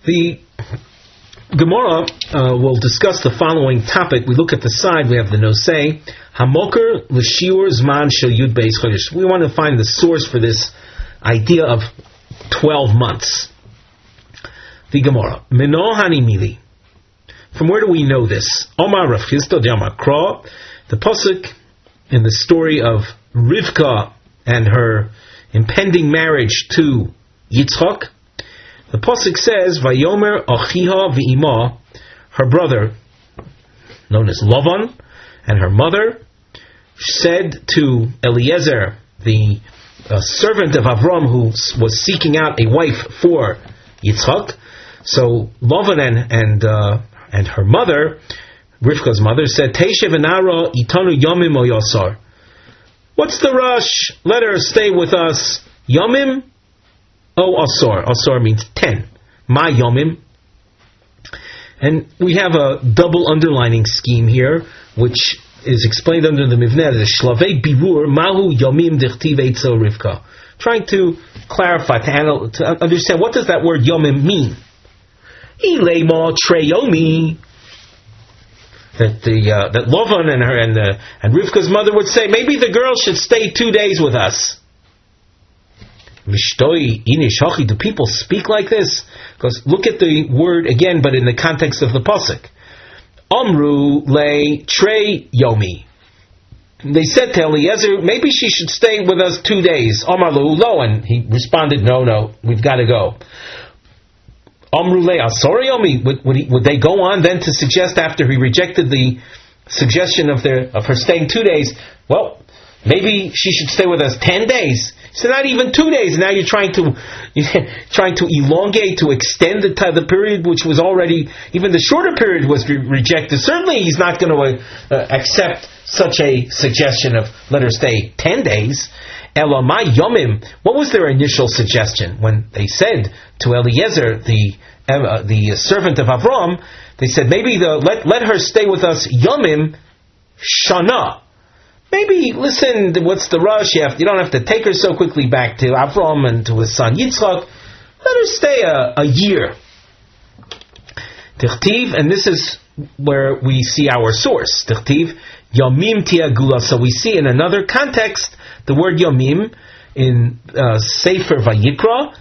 The Gemara will discuss the following topic. We look at the side, we have the nosei, Hamoker l'shiur zman shel yud beis chodesh. We want to find the source for this idea of 12 months. The Gemara, Mino hanimili. From where do we know this? Omar Rav Chisda d'Amar Kra, the pasuk in the story of Rivka and her impending marriage to Yitzchak. The pasuk says, Vayomer achiha v'ima, her brother, known as Lavan, and her mother, said to Eliezer, the servant of Avram, who was seeking out a wife for Yitzchak. So Lavan and her mother, Rivka's mother, said, Teishe v'nara itanu yomim o yasar. What's the rush? Let her stay with us. Yomim o asar. Asar means 10. Ma yomim. And we have a double underlining scheme here, which is explained under the Mivneh, the Shlavei Birur, Mahu Yomim Dichtiv Eitzel Rivka. Trying to clarify, to understand, what does that word Yomim mean? Ilema Treyomi. That Lavan and Rivka's mother would say, maybe the girl should stay 2 days with us. Mishtoi inishachi. Do people speak like this? Because look at the word again, but in the context of the pasuk. Amru le trei yomi. They said to Eliezer, maybe she should stay with us 2 days. Amar lo, and he responded, no, we've got to go. Amru le asor yomi. Would they go on then to suggest, after he rejected the suggestion of her staying 2 days, well, maybe she should stay with us 10 days. So not even 2 days. Now you're trying to elongate, to extend the period, which was already, even the shorter period was rejected. Certainly he's not going to accept such a suggestion of let her stay 10 days. Elamai yomim. What was their initial suggestion when they said to Eliezer, the servant of Avram, they said maybe let her stay with us yomim shana. Maybe, listen, what's the rush? You don't have to take her so quickly back to Avram and to his son Yitzchak. Let her stay a year. Tichtiv, and this is where we see our source. Tichtiv, Yomim Tiagula. So we see in another context the word Yomim in Sefer Vayikra,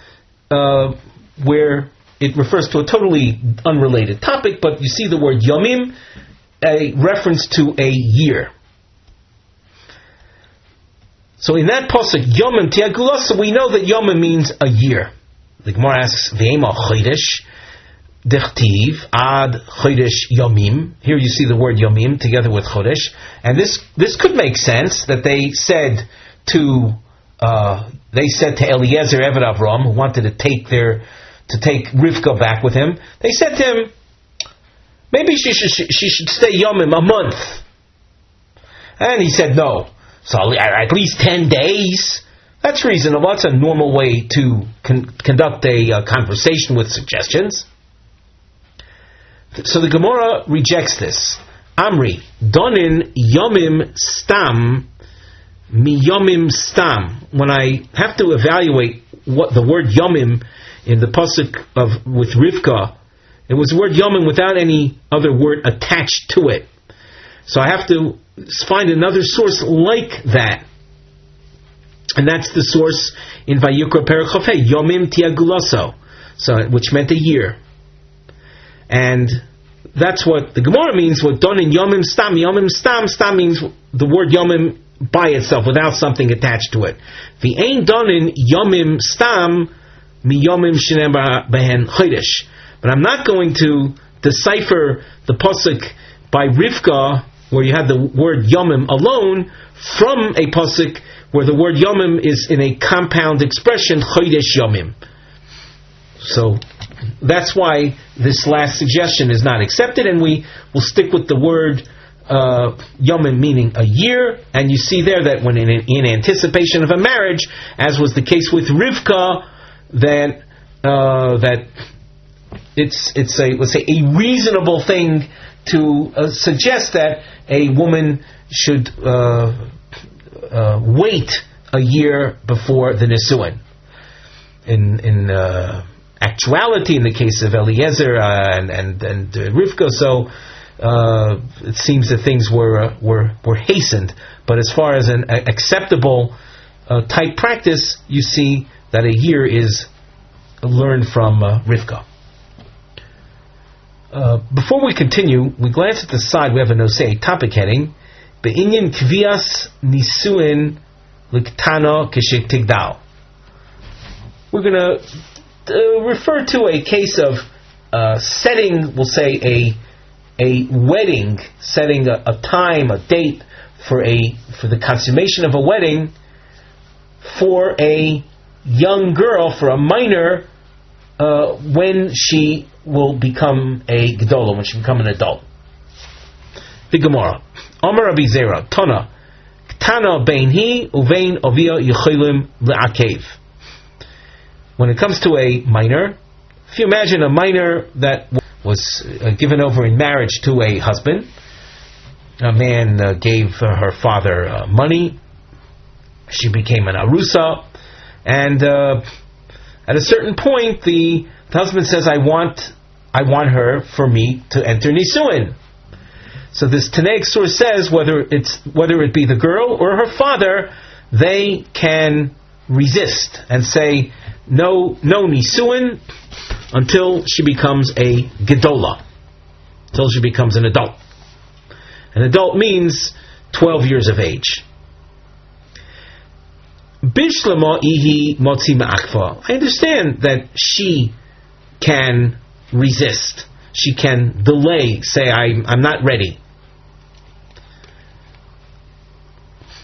where it refers to a totally unrelated topic, but you see the word Yomim, a reference to a year. So in that pasuk, Yomim Tiagula, so we know that Yomim means a year. The Gemara asks, Ve'ema Chodesh, Dechtiv, Ad Chodesh Yomim. Here you see the word Yomim together with Chodesh. And this could make sense, that they said to Eliezer Eved Avram, who wanted to take Rivka back with him, they said to him, maybe she should stay Yomim, a month. And he said no. So at least 10 days. That's reasonable. That's a normal way to conduct a conversation with suggestions. So the Gemara rejects this. Amri, donin yomim stam mi yomim stam. When I have to evaluate what the word yomim in the pasuk with Rivka, it was the word yomim without any other word attached to it. So I have to find another source like that. And that's the source in Vayikra Perek Chafei, Yomim Tiagulaso, which meant a year. And that's what the Gemara means, what Donin Yomim Stam. Yomim Stam, Stam means the word Yomim by itself, without something attached to it. V'ein Donin Yomim Stam, Mi Yomim Shinem Behen Chodesh. But I'm not going to decipher the pasuk by Rivka, where you had the word Yomim alone, from a pasuk where the word Yomim is in a compound expression, Chodesh Yomim. So that's why this last suggestion is not accepted, and we will stick with the word Yomim, meaning a year. And you see there that when in anticipation of a marriage, as was the case with Rivka, that it's a reasonable thing to suggest that a woman should wait a year before the nisuin. actuality in the case of Eliezer and Rivka. So it seems that things were hastened. But as far as an acceptable type practice, you see that a year is learned from Rivka. Before we continue, we glance at the side. We have a nosei topic heading: Be'inyan kvias nisuin liktana k'shetigdal. We're going to refer to a case of setting, we'll say a wedding, setting a time, a date for the consummation of a wedding for a young girl, for a minor, when she will become a gedola, when she become an adult. The Gemara. Amar Rabbi Zera, Tana, Ktana beinhi uvein ovia yechilim le'akev. When it comes to a minor, if you imagine a minor that was given over in marriage to a husband, a man gave her father money, she became an arusa, and at a certain point the husband says, I want her for me to enter nisuin. So this Tanaic source says whether it be the girl or her father, they can resist and say no nisuin until she becomes a gedola, until she becomes an adult. An adult means 12 years of age. Bishlama ihi motzi ma'akfa. I understand that she can resist. She can delay, say, I'm not ready.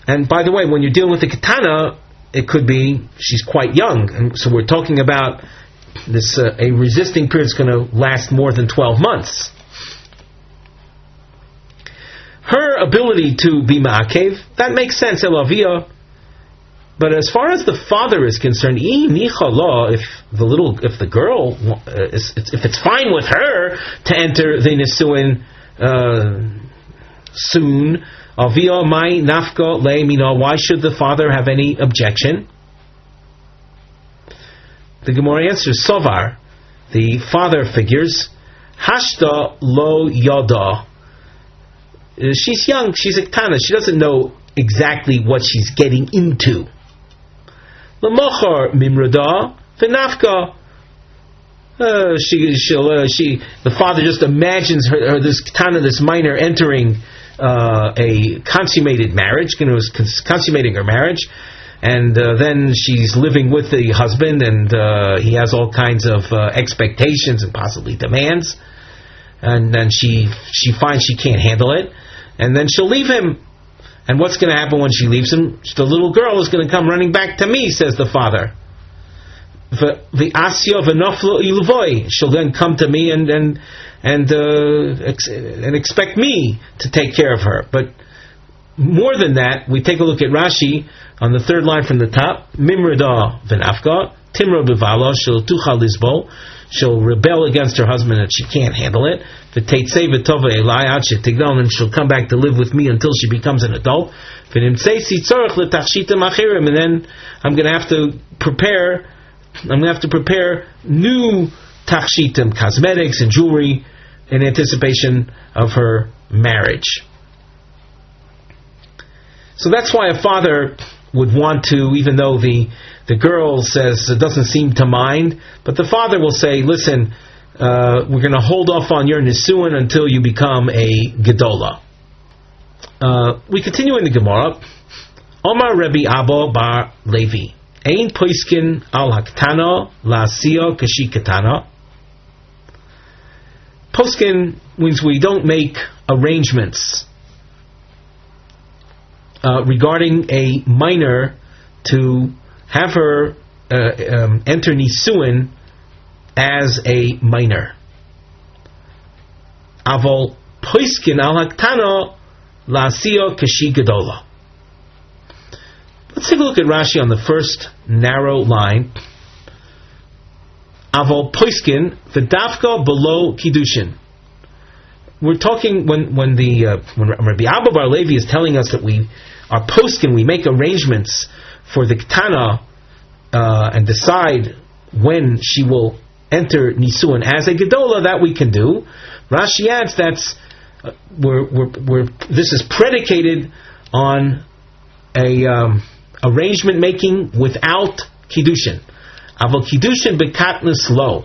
And by the way, when you're dealing with the katana, it could be she's quite young. And so we're talking about this a resisting period is going to last more than 12 months. Her ability to be ma'akev, that makes sense, elavia. But as far as the father is concerned, if the girl, if it's fine with her to enter the nisuin soon, avia mai nafka le'mina, why should the father have any objection? The Gemara answers, Sovar, the father figures, Hashta lo yada. She's young, she's a ktana, she doesn't know exactly what she's getting into. L'mochar mimrada v'nafka. The father just imagines her this ktana, this minor, entering a consummated marriage, consummating her marriage, and then she's living with the husband, and he has all kinds of expectations and possibly demands, and then she finds she can't handle it, and then she'll leave him. And what's going to happen when she leaves him? The little girl is going to come running back to me, says the father. The asya v'naflo ilvoy. She'll then come to me and expect me to take care of her. But more than that, we take a look at Rashi on the third line from the top. Mimrada v'nafka timra b'vala shel tucha lizbo. She'll rebel against her husband and she can't handle it. And she'll come back to live with me until she becomes an adult. And then I'm going to have to prepare new tachshitim, cosmetics and jewelry, in anticipation of her marriage. So that's why a father would want to, even though the girl says it doesn't seem to mind, but the father will say, listen, we're going to hold off on your nisuin until you become a gedola. We continue in the Gemara. Omar Rabbi Abba bar Levi, Ein poiskin al haktana la'asiya kashi katana. Poskin means we don't make arrangements regarding a minor to have her enter nisuin as a minor. Aval poiskin al haktana la'asiya kashi gedola. Let's take a look at Rashi on the first narrow line. Aval poiskin v'dafka below kiddushin. We're talking when Rabbi Abba bar Levi is telling us that we are poskin, we make arrangements for the ketana and decide when she will enter Nisuin as a Gedola, that we can do. Rashi adds that's this is predicated on a arrangement making without Kiddushin. Avol Kiddushin bekatnus lo.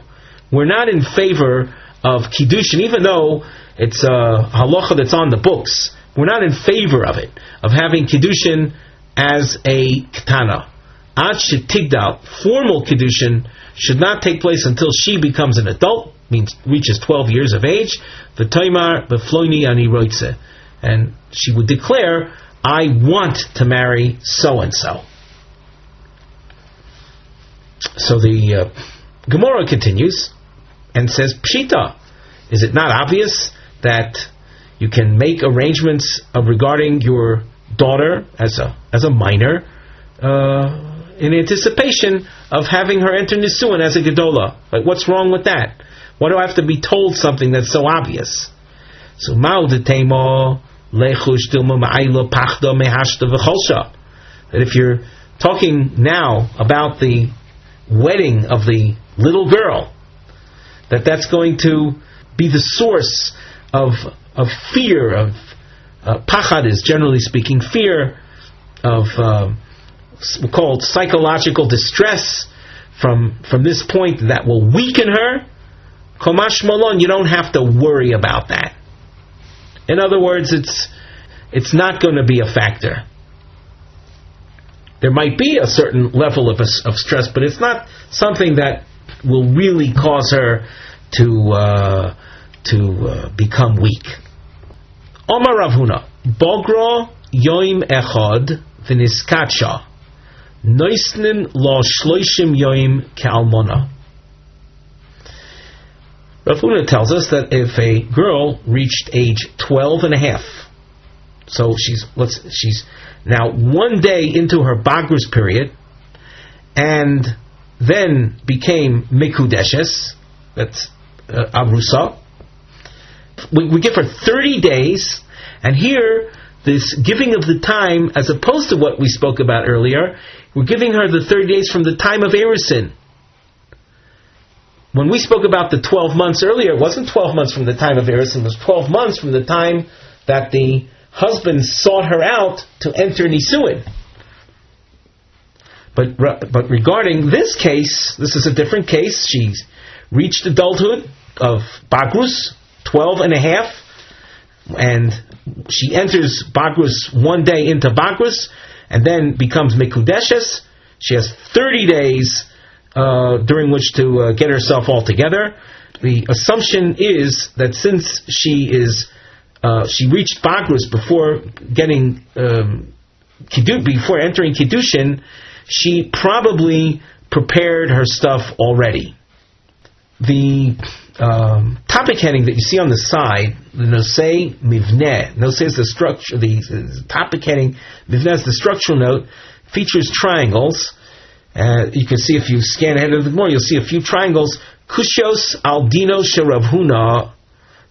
We're not in favor of Kiddushin, even though it's a halacha that's on the books. We're not in favor of it, of having Kiddushin as a Ketana. Ad shetigdal, formal Kiddushin, should not take place until she becomes an adult, means reaches 12 years of age. V'toimar b'floini ani roitze, and she would declare, I want to marry so-and-so. So the Gemara continues and says, Pshita, is it not obvious that you can make arrangements regarding your daughter as a minor in anticipation of having her enter Nisuin as a Gedola? Like, what's wrong with that? Why do I have to be told something that's so obvious? So Ma'u detemo lechush dilma ma'ayla pachda mehashta v'cholsha. That if you're talking now about the wedding of the little girl, that's going to be the source of fear, of pachad is generally speaking fear of we'll call it psychological distress from this point that will weaken her. Komash malon, you don't have to worry about that. In other words, it's not going to be a factor. There might be a certain level of stress, but it's not something that will really cause her to become weak. Omar Rav Huna, Bogra yoim echad v'niskatsha noisnin lo shloishim yoim ke'almona. Rav Huna tells us that if a girl reached age 12 and a half, so she's now 1 day into her Bagrus period, and then became Mikudeshes, that's Avrusa, we give her 30 days, and here, this giving of the time, as opposed to what we spoke about earlier, we're giving her the 30 days from the time of Erusin. When we spoke about the 12 months earlier, it wasn't 12 months from the time of Erusin, it was 12 months from the time that the husband sought her out to enter Nisuin. But regarding this case, this is a different case. She's reached adulthood of Bagrus, 12 and a half, and she enters Bagrus 1 day into Bagrus, and then becomes Mikudeshes. She has 30 days during which to get herself all together. The assumption is that since she reached Bagrus before getting before entering Kiddushin, she probably prepared her stuff already. The topic heading that you see on the side, the Nosei Mivneh. Nosei is the structure. The topic heading, Mivneh is the structural note, features triangles. You can see if you scan ahead of the Gemara, you'll see a few triangles. Kushos al dino she Rav Huna.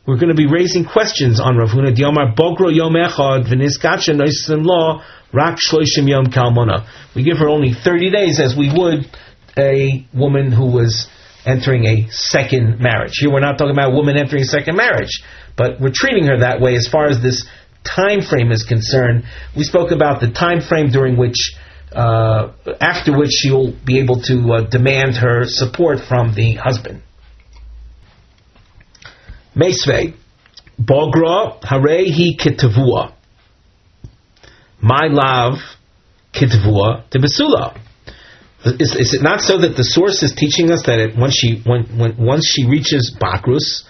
We're going to be raising questions on Rav Huna. Diomar bogro yom echad v'niskatsha noisim lo rak shloishim yom kalmona. We give her only 30 days, as we would a woman who was entering a second marriage. Here we're not talking about a woman entering a second marriage, but we're treating her that way as far as this time frame is concerned. We spoke about the time frame during which, after which she'll be able to demand her support from the husband. Meisvei, Bogra harehi kitavua. My love kitavua tebesula. Is it not so that the source is teaching us that once she reaches Bakrus,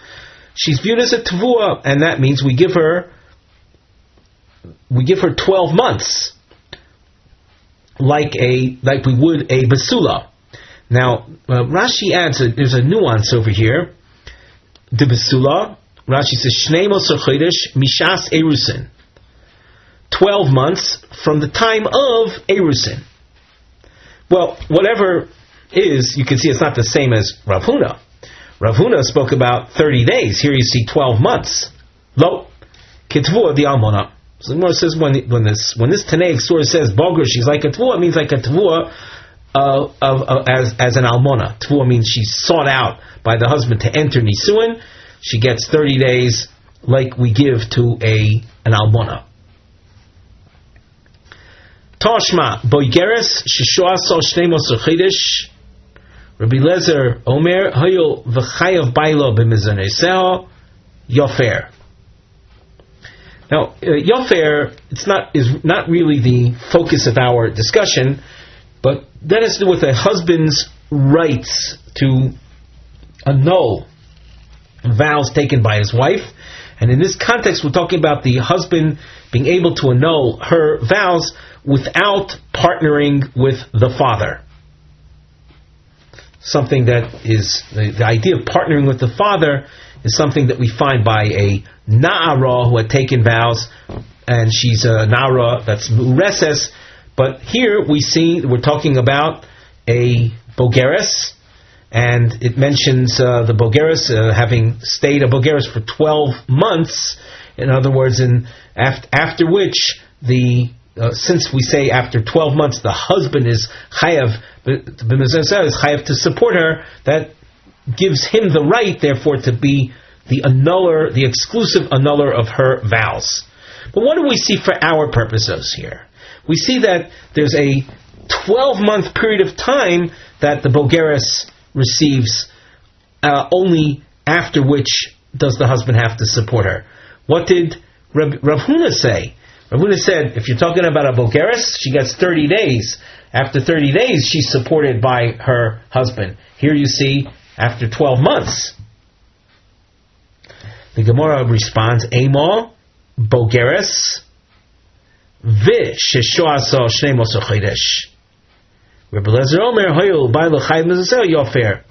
she's viewed as a tavua, and that means we give her 12 months, like we would a basula. Now Rashi adds there's a nuance over here. The basula, Rashi says Shnei Mosar Chodesh Mishas Erusin, 12 months from the time of Erusin. Well, whatever is, you can see it's not the same as Rav Huna. Rav Huna spoke about 30 days. Here you see 12 months. Lo, Ketvua the Almona. So the Gemara says when this Tanaic source says Boger, she's like a Tvua, it means like a Tvua as an almona. Tvua means she's sought out by the husband to enter nisuin. She gets 30 days like we give to an almona. Toshma boigeres sheshoaso shnemos chodesh. Rabbi Lezer Omer hayol v'chayav bailo b'mizaneseo yofer. Now, yofer is not really the focus of our discussion, but that has to do with a husband's rights to annul vows taken by his wife. And in this context, we're talking about the husband being able to annul her vows without partnering with the father. Something that is, the idea of partnering with the father is something that we find by a na'ara who had taken vows, and she's a na'ara that's mureses. But here we're talking about a bogeres, and it mentions the bogeres having stayed a bogeres for 12 months. In other words, after which since we say after 12 months the husband is chayav, is chayav to support her, that gives him the right, therefore, to be the annuller, the exclusive annuller of her vows. But what do we see for our purposes here? We see that there's a 12-month period of time that the bogeres receives, only after which does the husband have to support her. What did Rav Huna say? Rav Huna said, if you're talking about a bogeres, she gets 30 days. After 30 days, she's supported by her husband. Here you see, after 12 months. The Gemara responds, Ema bogeres v'sheshoaso shnemos chodesh. Rabbi Lezer Omer hayol bailo chayav mezuzah yofer.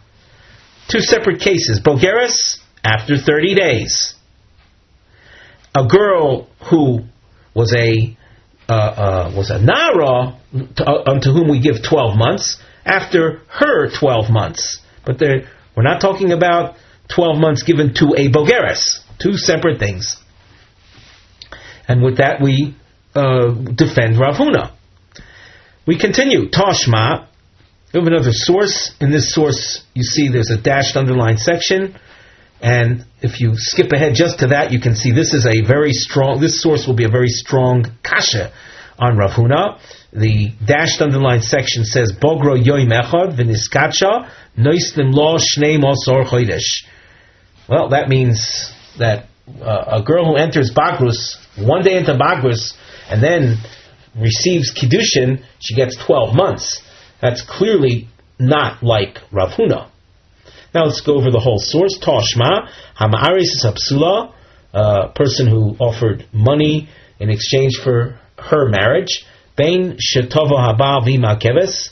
Two separate cases. Bogeres after 30 days. A girl who was a nara unto whom we give 12 months after her 12 months. But we're not talking about 12 months given to a bogeres. Two separate things. And with that we defend Rav Huna. We continue. Toshma. We have another source. In this source you see there's a dashed underlined section. And if you skip ahead just to that, you can see this source will be a very strong kasha on Rav Huna. The dashed underlined section says, Bogro yoim echad v'niskacha noislim lo shnei mosor chodesh. Well, that means that a girl who enters Bagrus, one day into Bagrus, and then receives Kiddushin, she gets 12 months. That's clearly not like Rav Huna. Now let's go over the whole source. Toshma, Hama'aris is Hapsula, a person who offered money in exchange for her marriage. Bein Shetova Haba Vima Keves,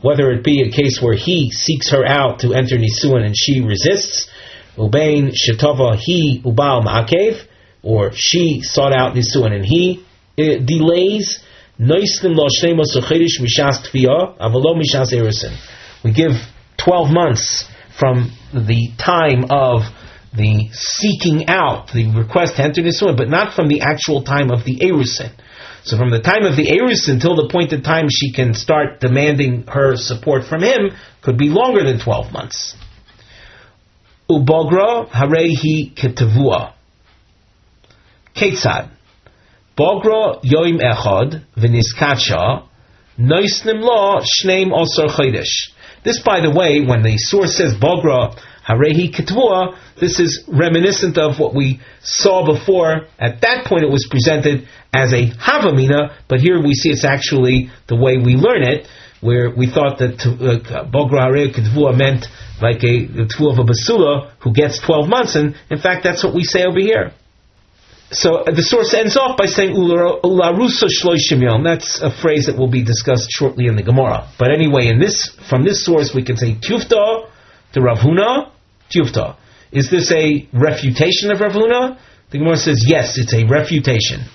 whether it be a case where he seeks her out to enter Nisuan and she resists. Ubein Shetova Hi Ubal Ma'akev, or she sought out Nisuan and he delays. Noislim Lo Shnemos Chodesh Mishas Tviya, Avalo Mishas Erusin. We give 12 months from the time of the seeking out, the request to enter Nisuin, but not from the actual time of the Erusin. So from the time of the Erusin until the point in time she can start demanding her support from him could be longer than 12 months. Ubogra harehi ketavua. Ketzad. Bogra yoim echad v'niskacha noisnim lo shneim osor chodesh. This, by the way, when the source says Bogra Harehi Ketvua, this is reminiscent of what we saw before. At that point it was presented as a Havamina, but here we see it's actually the way we learn it, where we thought that Bogra Harehi Ketvua meant like a Tvua of a Basula who gets 12 months, and in fact that's what we say over here. So the source ends off by saying Ularusa Shloishim Yom. That's a phrase that will be discussed shortly in the Gemara. But anyway, from this source we can say Tufta to Rav Huna, Tufta. Is this a refutation of Rav Huna? The Gemara says yes, it's a refutation.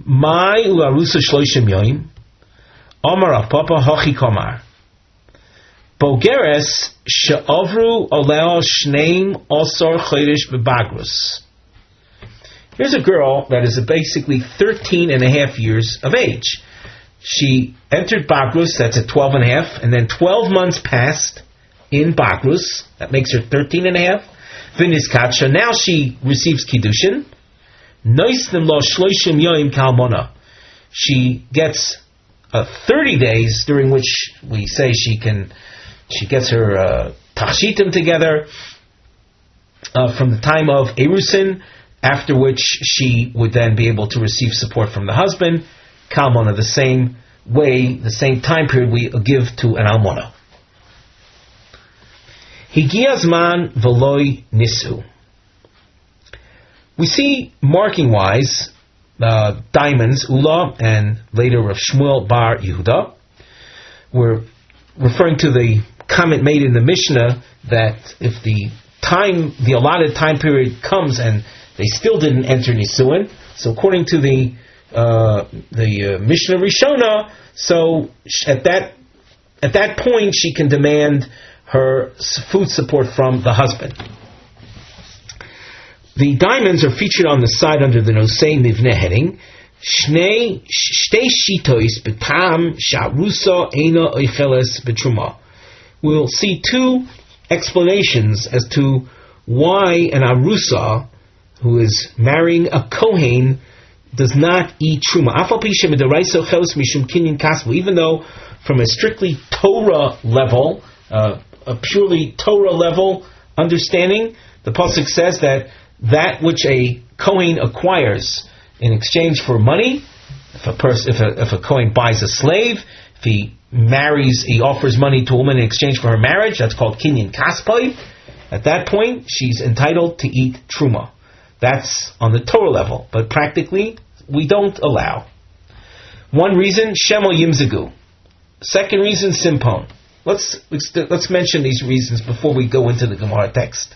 My Ularusa Shloishim Yom, Omar Papa Hachi Komar. Bogeres She'avru Oleo Shneim Osor Chodesh Bebagrus. Here's a girl that is basically 13 and a half years of age. she entered Bagrus, that's at 12 and a half, and then 12 months passed in Bagrus, that makes her 13 and a half. V'niskatsha, now she receives Kiddushin. Noisnim lo shloishim yoim kalmona. She gets 30 days during which we say she gets her tachshitim together from the time of Erusin, after which she would then be able to receive support from the husband. Kalmona, the same way, the same time period we give to an almona. Higiyazman veloy nisu. We see marking-wise diamonds, Ula, and later Rav Shmuel Bar Yehuda. We're referring to the comment made in the Mishnah that if the allotted time period comes and they still didn't enter Nisuin, so according to the Mishnah Rishona, so at that point she can demand her food support from the husband. The diamonds are featured on the side under the Nosei Mivneh heading. Shtei shitois betam sharusa eina oicheles betruma. We'll see two explanations as to why an arusa who is marrying a Kohen does not eat truma. Even though from a strictly Torah level, a purely Torah level understanding, the pasuk says that which a Kohen acquires in exchange for money, if a Kohen buys a slave, if he offers money to a woman in exchange for her marriage, that's called kinyan kaspoi. At that point, she's entitled to eat truma. That's on the Torah level, but practically we don't allow. One reason, shemo yimzagu. Second reason, simpon. Let's mention these reasons before we go into the Gemara text.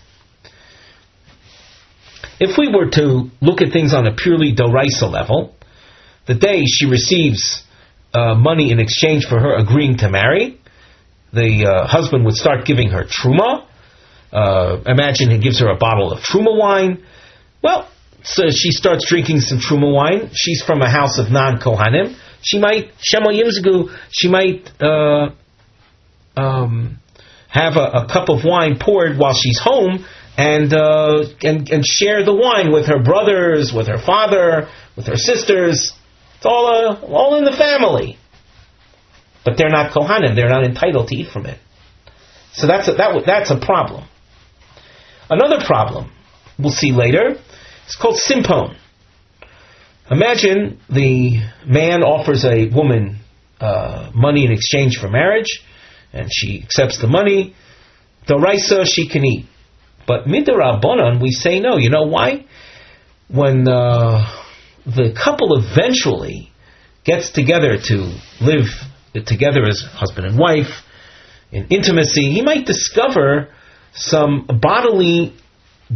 If we were to look at things on a purely doraisa level, the day she receives money in exchange for her agreeing to marry, the husband would start giving her truma. Imagine he gives her a bottle of truma wine. Well, so she starts drinking some truma wine. She's from a house of non-kohanim. She might, shemo yimzgu, she might have a cup of wine poured while she's home, and share the wine with her brothers, with her father, with her sisters. It's all in the family. But they're not kohanim. They're not entitled to eat from it. So that's a problem. Another problem we'll see later. It's called simpon. Imagine the man offers a woman money in exchange for marriage, and she accepts the money. Doraisa, she can eat. But midrabanan, we say no. You know why? When the couple eventually gets together to live together as husband and wife in intimacy, he might discover some bodily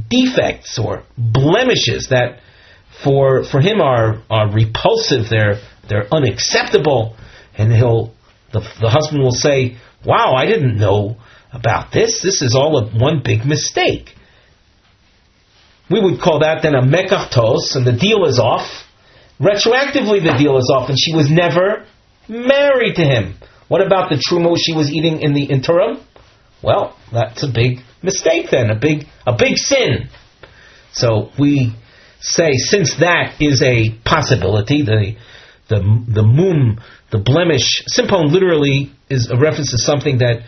defects or blemishes that for him are repulsive. They're unacceptable, and the husband will say, "Wow, I didn't know about this. This is all one big mistake." We would call that then a mekachtos, and the deal is off. Retroactively, the deal is off, and she was never married to him. What about the truma she was eating in the interim? Well, that's a big mistake then, a big sin. So we say, since that is a possibility, the blemish, simpon literally is a reference to something that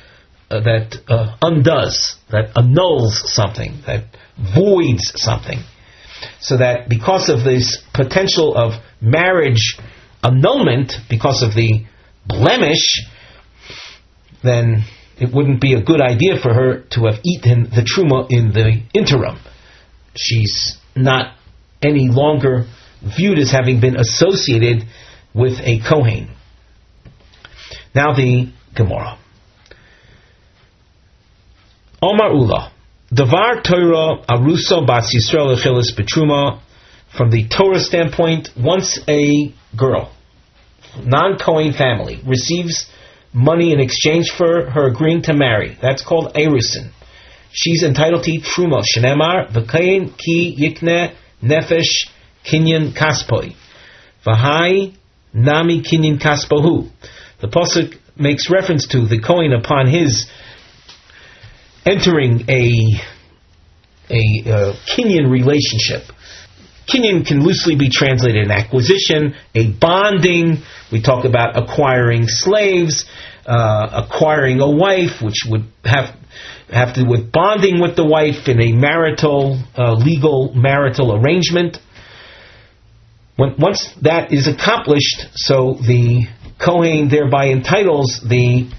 undoes, that annuls something, that voids something. So that because of this potential of marriage annulment, because of the blemish, then it wouldn't be a good idea for her to have eaten the truma in the interim. She's not any longer viewed as having been associated with a Kohen. Now the Gemara. Omar Ula. Davar Torah Arusa Bas Yisrael Echelis Betruma. From the Torah standpoint, once a girl, non-Kohen family, receives money in exchange for her agreeing to marry, that's called Erusin. She's entitled to eat Truma. Shenemar V'kayin Ki Yikne Nefesh Kinyan Kaspoi. V'hai Nami kinyan kaspohu. The pasuk makes reference to the Kohen upon his entering a kinyan relationship. Kinyan can loosely be translated an acquisition, a bonding. We talk about acquiring slaves, acquiring a wife, which would have to do with bonding with the wife in a legal marital arrangement. Once that is accomplished, so the Kohen thereby entitles the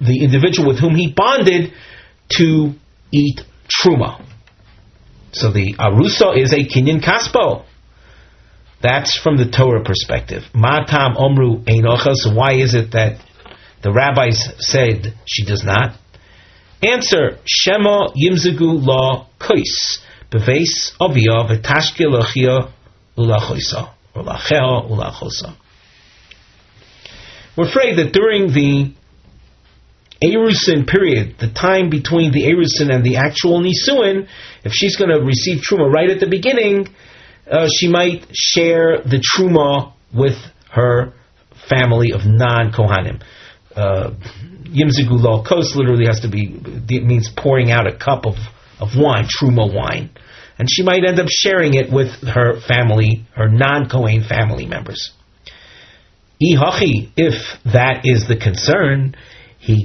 individual with whom he bonded to eat truma. So the arusa is a kinyan kaspo. That's from the Torah perspective. Matam omru einocha. So why is it that the rabbis said she does not? Answer: Shema yimzegu la kois beves avia v'tashke lachia ulachoisa ulachea ulachosa. We're afraid that during the Erusin period, the time between the Erusin and the actual Nisuin, if she's going to receive Truma right at the beginning, she might share the Truma with her family of non-Kohanim. Yimzigu lo kos literally it means pouring out a cup of wine, Truma wine. And she might end up sharing it with her family, her non-Kohen family members. Ihachi, if that is the concern, we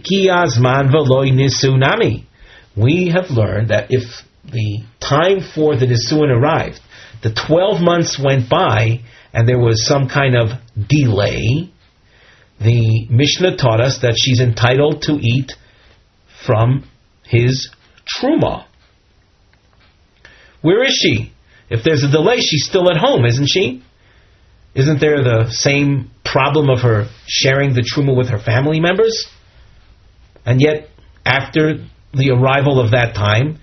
have learned that if the time for the Nisuin arrived, the 12 months went by, and there was some kind of delay, the Mishnah taught us that she's entitled to eat from his truma. Where is she? If there's a delay, she's still at home, isn't she? Isn't there the same problem of her sharing the truma with her family members? And yet, after the arrival of that time,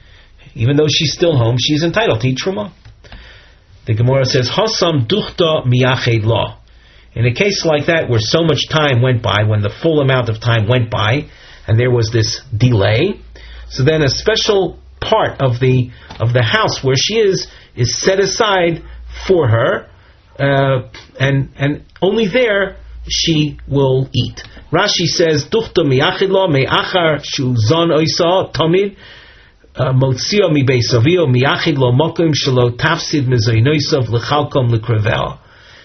even though she's still home, she's entitled to eat truma. The Gemara says, Hasam duchta miyached la. In a case like that, where so much time went by, when the full amount of time went by, and there was this delay, so then a special part of the house where she is set aside for her, and only there she will eat. Rashi says, "Duchta miyachid lo me'achar shu zon oisa tamid motzio mi beisavio miyachid lo mokim shelo tafsid mezoinoisav lechalkom lekrevel."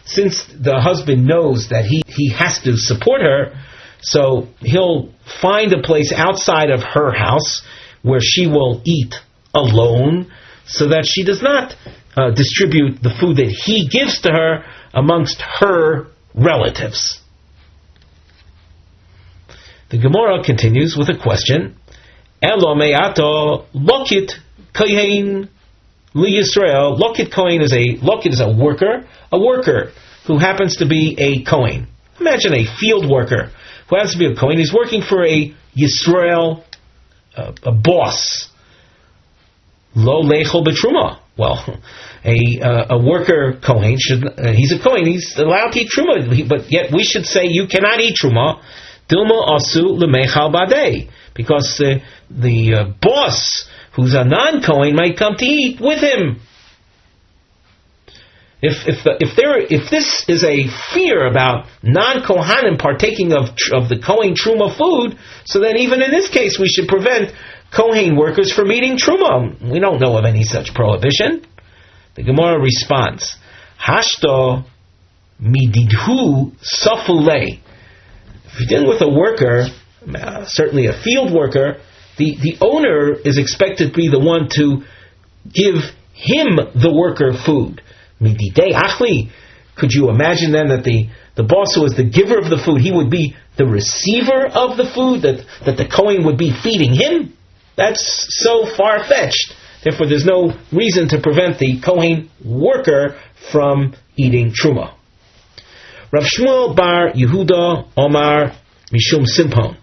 Since the husband knows that he has to support her, so he'll find a place outside of her house where she will eat alone, so that she does not distribute the food that he gives to her amongst her relatives. The Gemara continues with a question. Elo me'ato lokit kohen liYisrael. Lokit kohen is a worker who happens to be a kohen. Imagine a field worker who happens to be a kohen. He's working for a Yisrael, a boss. Lo lechol betruma. Well, a worker kohen he's a kohen. He's allowed to eat truma, but yet we should say you cannot eat truma. Dilma asu lemechal badei, because the boss, who's a non-kohen, might come to eat with him. If this is a fear about non-kohanim partaking of the kohen truma food, so then even in this case we should prevent kohen workers from eating truma. We don't know of any such prohibition. The Gemara responds, Hashto mididhu safulei. If you're dealing with a worker, certainly a field worker, the owner is expected to be the one to give him, the worker, food. Mididei achli. Could you imagine then that the boss who is the giver of the food, he would be the receiver of the food, that the Kohen would be feeding him? That's so far-fetched. Therefore, there's no reason to prevent the Kohen worker from eating truma. Rav Shmuel bar Yehuda Omar Mishum Simpon.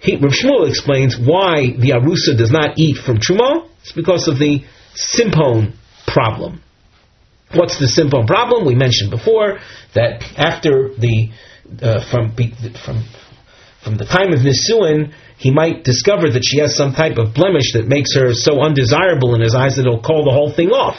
Rav Shmuel explains why the Arusa does not eat from truma. It's because of the Simpon problem. What's the Simpon problem? We mentioned before that after from the time of Nisuin, he might discover that she has some type of blemish that makes her so undesirable in his eyes that he'll call the whole thing off.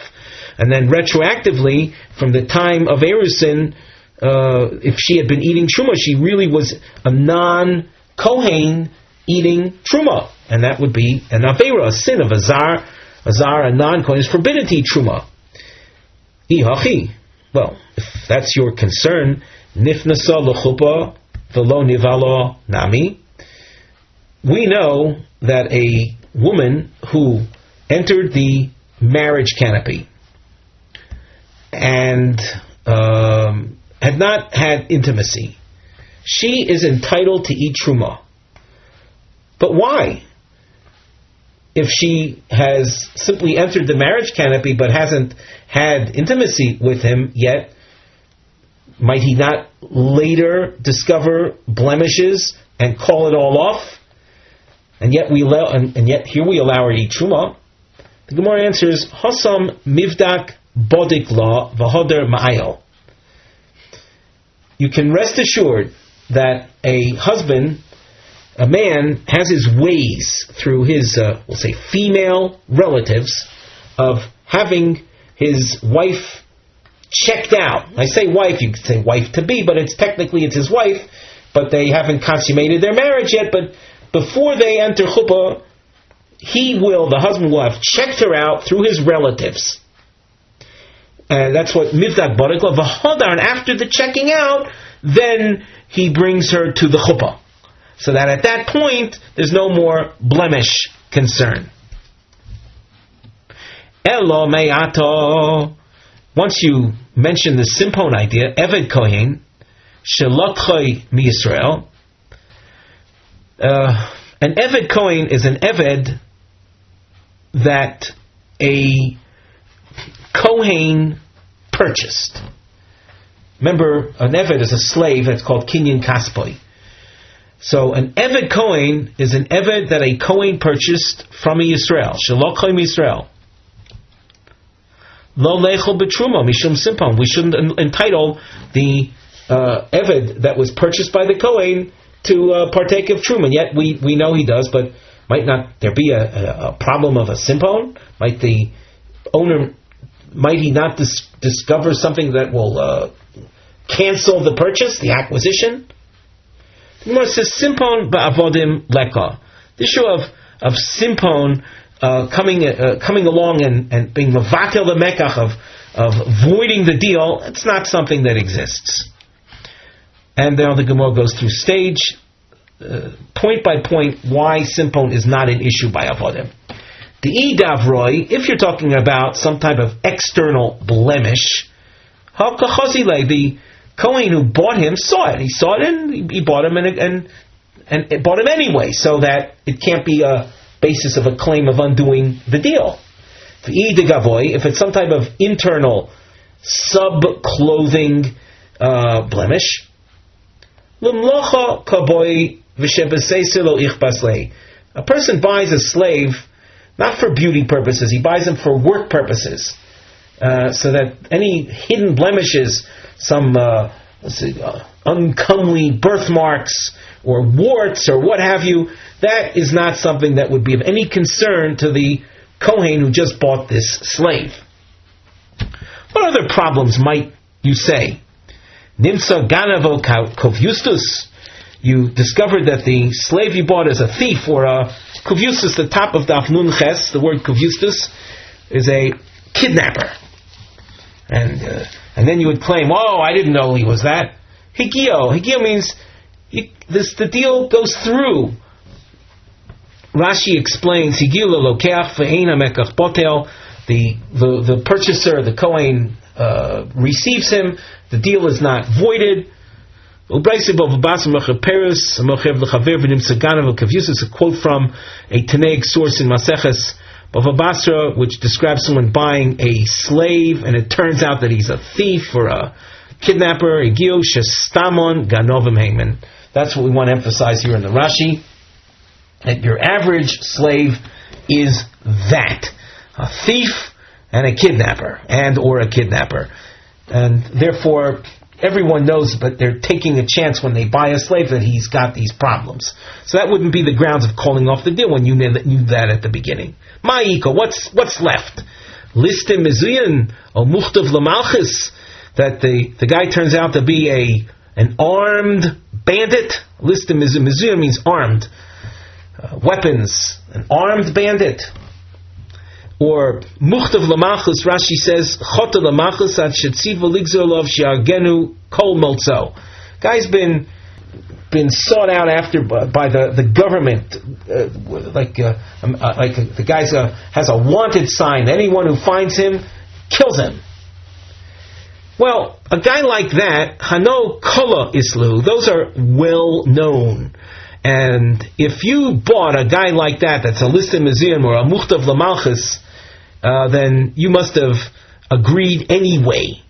And then retroactively, from the time of Erusin, if she had been eating truma, she really was a non-Kohen eating truma, and that would be an avera, a sin of a zar, a non-Kohen is forbidden to eat truma. Ihachi. Well, if that's your concern, nifnasa l'chupa v'lo nivalo nami. We know that a woman who entered the marriage canopy and had not had intimacy, she is entitled to eat truma. But why? If she has simply entered the marriage canopy but hasn't had intimacy with him yet, might he not later discover blemishes and call it all off? And yet here we allow her to eat truma. The Gemara answers, Hasam mivdak bodik la v'hoder ma'ayel. You can rest assured that a husband, a man, has his ways through his, we'll say, female relatives of having his wife checked out. I say wife, you could say wife to be, but it's his wife, but they haven't consummated their marriage yet. But before they enter chuppah, the husband will have checked her out through his relatives. And that's what mivdak barak la v'hodar. And after the checking out, then he brings her to the chuppah. So that at that point, there's no more blemish concern. Elo me'ato. Once you mention the simpon idea, Eved Kohen, Shelokchoi miYisrael. An Eved Kohen is an Eved that a Kohen purchased. Remember, an Eved is a slave that's called Kinyan Kaspoi. So an Eved Kohen is an Eved that a Kohen purchased from a Yisrael. Shelokchoi miYisrael. Lo lechol betruma mishum simpon. We shouldn't entitle the Eved that was purchased by the Kohen to partake of truma. Yet we know he does, but might not there be a problem of a simpon? Might the owner, might he not discover something that will cancel the purchase, the acquisition? The Gemara says simpon ba'avodim leka. The issue of simpon coming along and being mevatel the mekach of voiding the deal, it's not something that exists. And now the Gemara goes through point by point, why simpon is not an issue by avodim. The idavroi, if you're talking about some type of external blemish, the Kohen who bought him saw it. He saw it and he bought him and bought him anyway, so that it can't be a basis of a claim of undoing the deal. If it's some type of internal sub-clothing blemish, a person buys a slave not for beauty purposes, he buys them for work purposes, so that any hidden blemishes, some uncomely birthmarks or warts or what have you, that is not something that would be of any concern to the Kohen who just bought this slave. What other problems might you say? Nimsa ganavo kovyustus. You discovered that the slave you bought is a thief, or a kovyustus, the top of Daf Nun Ches, the word kovyustus, is a kidnapper. And then you would claim, I didn't know he was that. Higio. Higio means the deal goes through. Rashi explains, the purchaser, the Kohen, receives him, the deal is not voided. It's a quote from a Tanaic source in Maseches Bava Basra, which describes someone buying a slave, and it turns out that he's a thief or a kidnapper. That's what we want to emphasize here in the Rashi, that your average slave is that, a thief and a kidnapper, or a kidnapper. And therefore, everyone knows, but they're taking a chance when they buy a slave that he's got these problems. So that wouldn't be the grounds of calling off the deal when you knew that at the beginning. Ma'iko, what's left? Listim mezuyin o muchtav lamalchus. that the guy turns out to be an armed bandit. Listim mizuyah means armed. Weapons, an armed bandit. Or muchtav lamachus, Rashi says, chota lamachus at shetziva ligzolov shiargenu kol molzo. Guy's been sought out after by the government, the guy has a wanted sign. Anyone who finds him, kills him. Well, a guy like that, hano kola islu, those are well known. And if you bought a guy like that, that's a listim museum or a muchtav lamalchus, then you must have agreed anyway.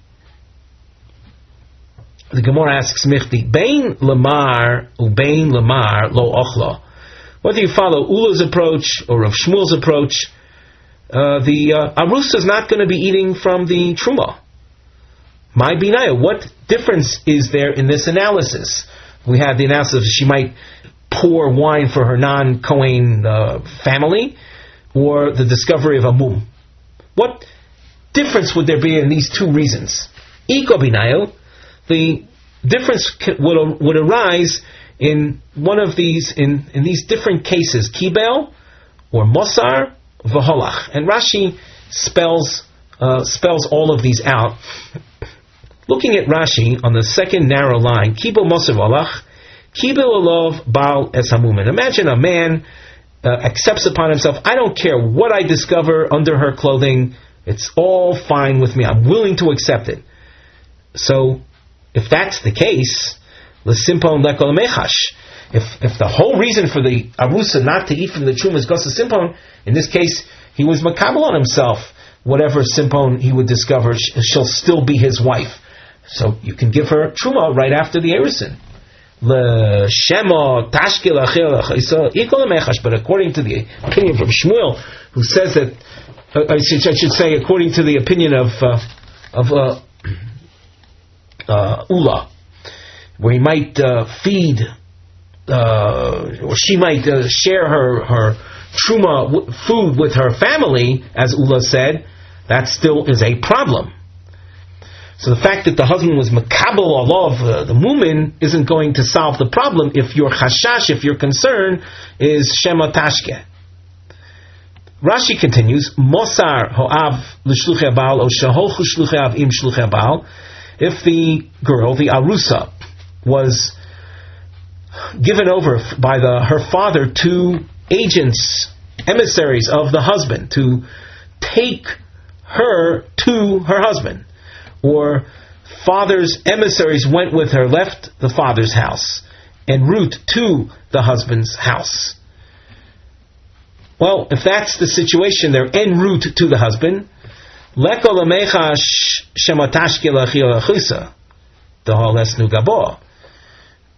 The Gemara asks Michti, Bein lamar ubein lamar lo ochla. Whether you follow Ula's approach or Rav Shmuel's approach, the Arusa is not going to be eating from the Truma. My binaya, what difference is there in this analysis? We have the analysis she might pour wine for her non-Kohen family, or the discovery of a mum. What difference would there be in these two reasons? Iko binayo, the difference would arise in one of these, in these different cases, kibel or mosar v'holach. And Rashi spells all of these out. Looking at Rashi on the second narrow line, kibel mosar v'holach, kibel alov bal es hamumen. Imagine a man accepts upon himself, I don't care what I discover under her clothing, it's all fine with me, I'm willing to accept it. So, if that's the case, l'simpon lekol mechash. If the whole reason for the arusa not to eat from the truma is gosa simpon, in this case, he was makabel on himself. Whatever simpon he would discover, she'll still be his wife. So you can give her truma right after the erusin. But according to the opinion from Shmuel, who says that, I should say, according to the opinion of Ula, where he might feed, or she might share her truma food with her family, as Ula said, that still is a problem. So the fact that the husband was makabel alav the mumin isn't going to solve the problem if your chashash, if your concern is shema tashke. Rashi continues, Mosar ho'av l'shluchei baal o sheholchu shluchei av im shluchei baal. If the girl, the arusa, was given over by her father to agents, emissaries of the husband, to take her to her husband, or father's emissaries went with her, left the father's house, en route to the husband's house. Well, if that's the situation, they're en route to the husband,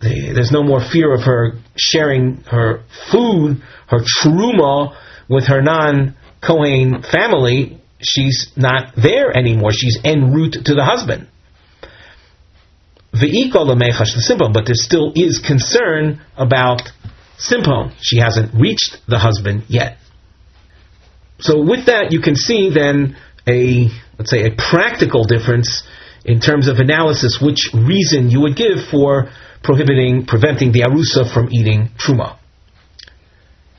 there's no more fear of her sharing her food, her truma, with her non-Kohen family. She's not there anymore. She's en route to the husband. But there still is concern about simpon. She hasn't reached the husband yet. So with that, you can see then a practical difference in terms of analysis, which reason you would give for preventing the arusa from eating truma.